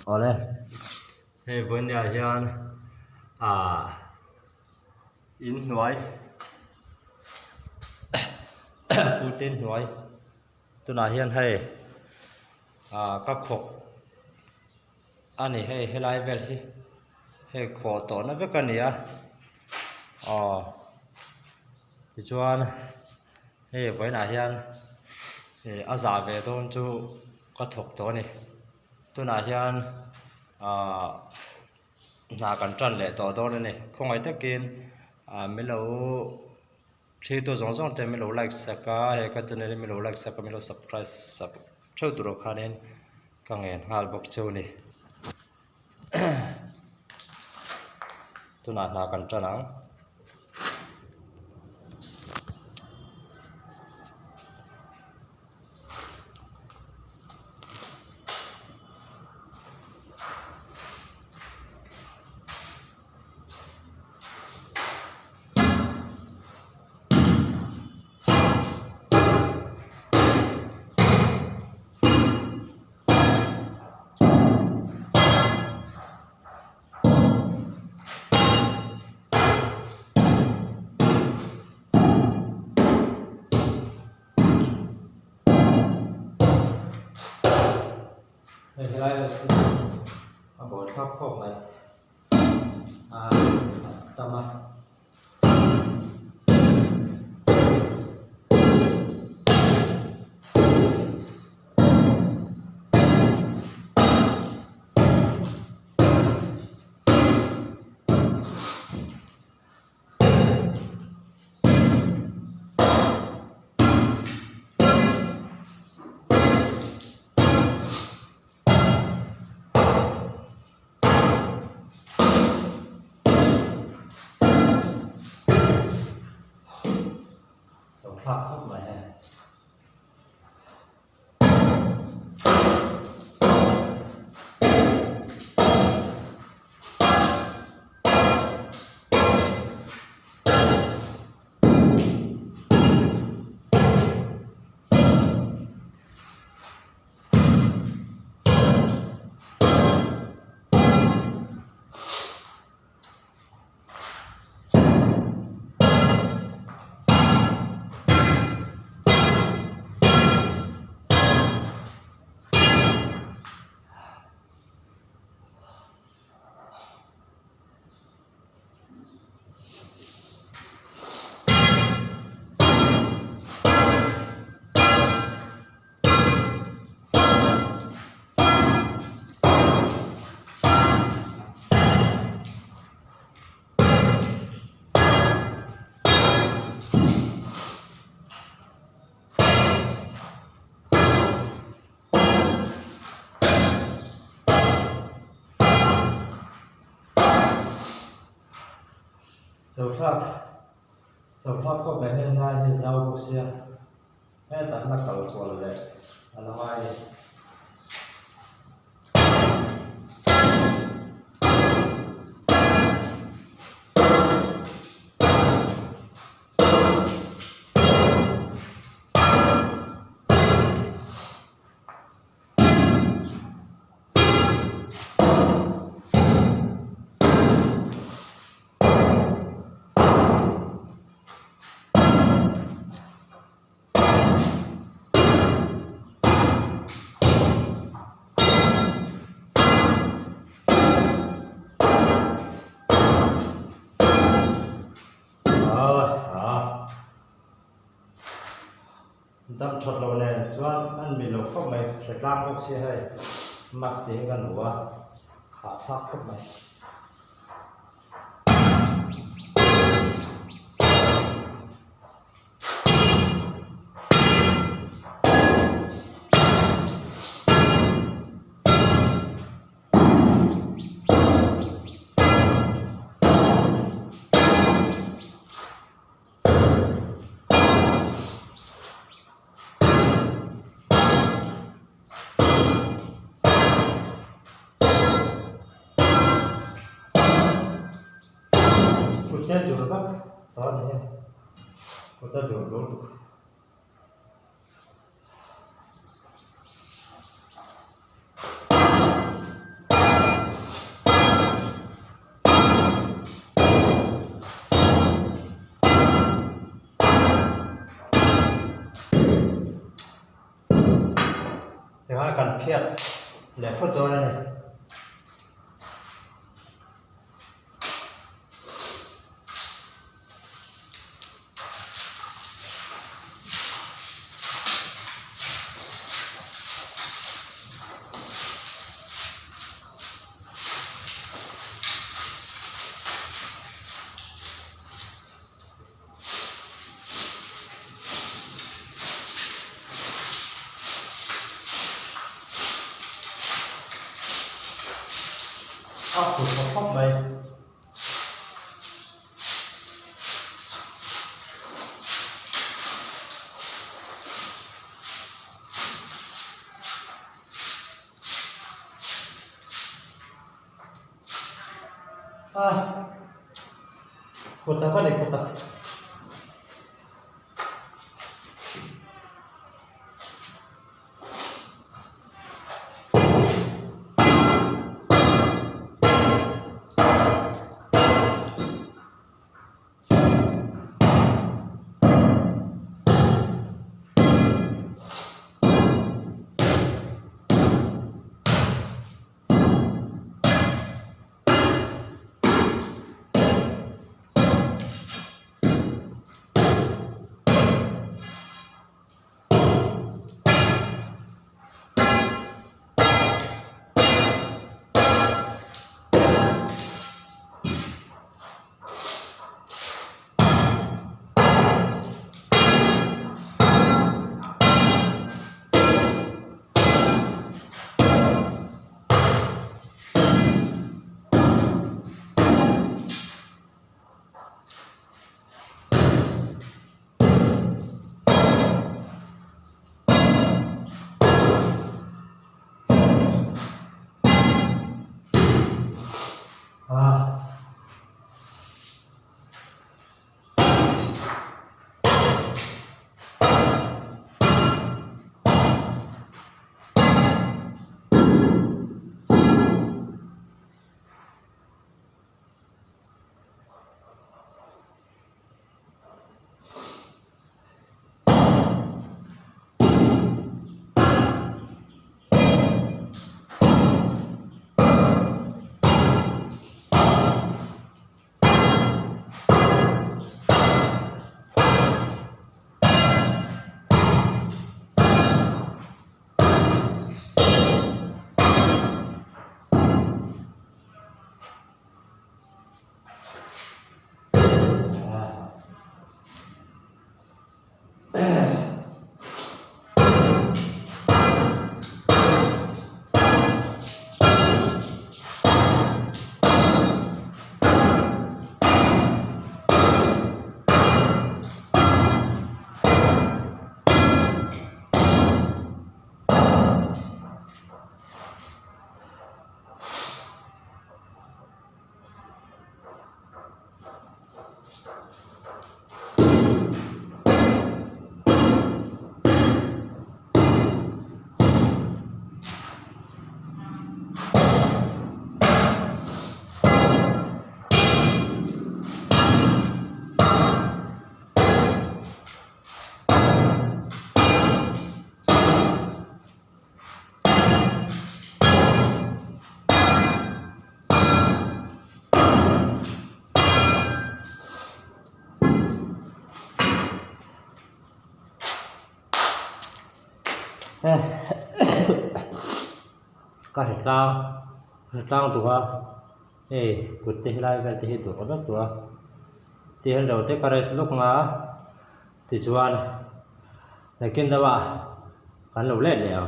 Ole hey bên nhà hiền in nói Putin nói tôi nói hiền hay các khổ anh này hay lại về hay khổ tổ nó rất cần nhỉ thì cho anh hay với nhà hiền thì giả về tôi chú có thuộc tổ này tôi nói hiền là cần trần lệ tổ tổ này không ai tất kiên mấy lâu thì tôi giống giống thì mấy lâu like saka hay cái channel mấy lâu like saka mấy lâu subscribe cho tụi nó nên càng nghe hai bọc châu này tôi nói là cần trần áo đây là bộ tháp khóc này tama sống tháp khóc này dầu tháp có vẻ như hai thì dầu bốc xia hết tận là cầu của là đấy là hai tâm thuật lâu này cho anh bị lục không mày sẽ làm không xe hay max tiếng gần quá hạ phát không mày kutte dulu kan tahu nih kutte dulu thiệt lẻ phút rồi này tụt một khóc mày kutte apa nih kutte cái thịt rang tua kutte hilai vel te tua đó tua thì hôm đầu te kares lúc ngã thì chuan này kinh đâu à cắn lẩu lết lẹo